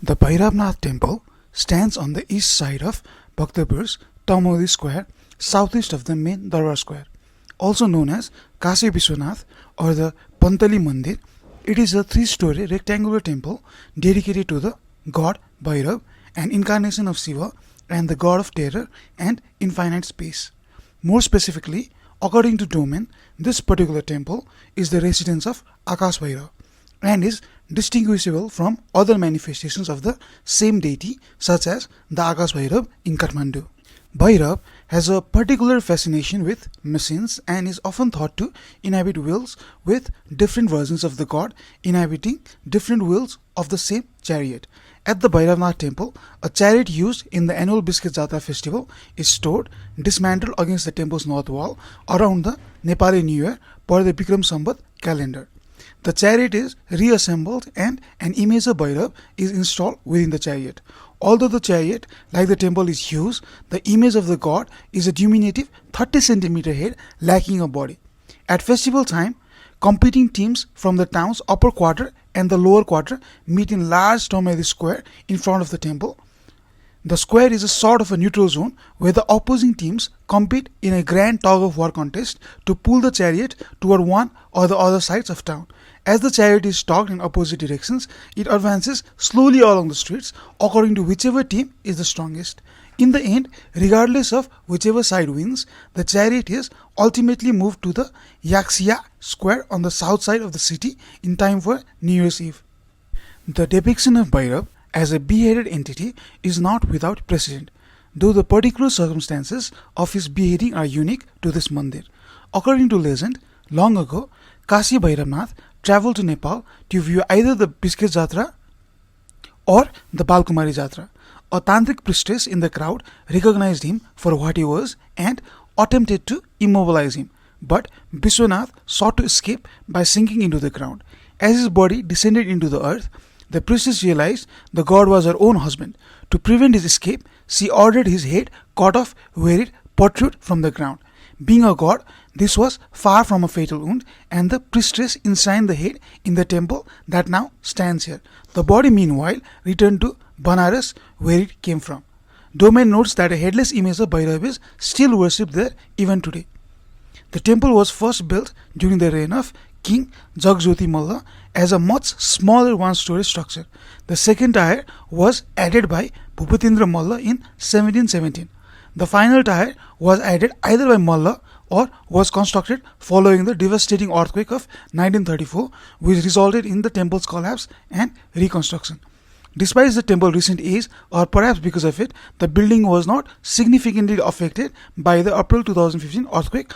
The Bhairavnath Temple stands on the east side of Bhaktapur's Taumadhi Square, southeast of the main Darbar Square. Also known as Kashi Vishwanath or the Pantali Mandir, it is a three-story rectangular temple dedicated to the god Bhairav, an incarnation of Shiva and the god of terror and infinite space. More specifically, according to Domain, this particular temple is the residence of Akash Bhairav and is distinguishable from other manifestations of the same deity such as the Akash Bhairav in Kathmandu. Bhairav has a particular fascination with machines and is often thought to inhabit wheels, with different versions of the god inhabiting different wheels of the same chariot. At the Bhairavnath temple, a chariot used in the annual Biscuit Jatra festival is stored dismantled against the temple's north wall around the Nepali New Year per the Bikram Sambat calendar. The chariot is reassembled and an image of Bhairav is installed within the chariot. Although the chariot, like the temple, is huge, the image of the god is a diminutive 30 cm head lacking a body. At festival time, competing teams from the town's upper quarter and the lower quarter meet in large Taumadhi Square in front of the temple. The square is a sort of a neutral zone where the opposing teams compete in a grand tug-of-war contest to pull the chariot toward one or the other sides of town. As the chariot is tugged in opposite directions, it advances slowly along the streets according to whichever team is the strongest. In the end, regardless of whichever side wins, the chariot is ultimately moved to the Yakshiya Square on the south side of the city in time for New Year's Eve. The depiction of Bhairav as a beheaded entity is not without precedent, though the particular circumstances of his beheading are unique to this mandir. According to legend, long ago, Kashi Bhairavnath travelled to Nepal to view either the Biscuit Jatra or the Balkumari Jatra. A tantric priestess in the crowd recognized him for what he was and attempted to immobilize him, but Vishwanath sought to escape by sinking into the ground. As his body descended into the earth, the priestess realized the god was her own husband. To prevent his escape, she ordered his head cut off where it protruded from the ground. Being a god, this was far from a fatal wound, and the priestess enshrined the head in the temple that now stands here. The body, meanwhile, returned to Banaras, where it came from. Domain notes that a headless image of Bhairav is still worshipped there even today. The temple was first built during the reign of King Jagjoti Malla as a much smaller one-story structure. The second tier was added by Bhupatendra Malla in 1717. The final tier was added either by Malla or was constructed following the devastating earthquake of 1934, which resulted in the temple's collapse and reconstruction. Despite the temple's recent age, or perhaps because of it, the building was not significantly affected by the April 2015 earthquake.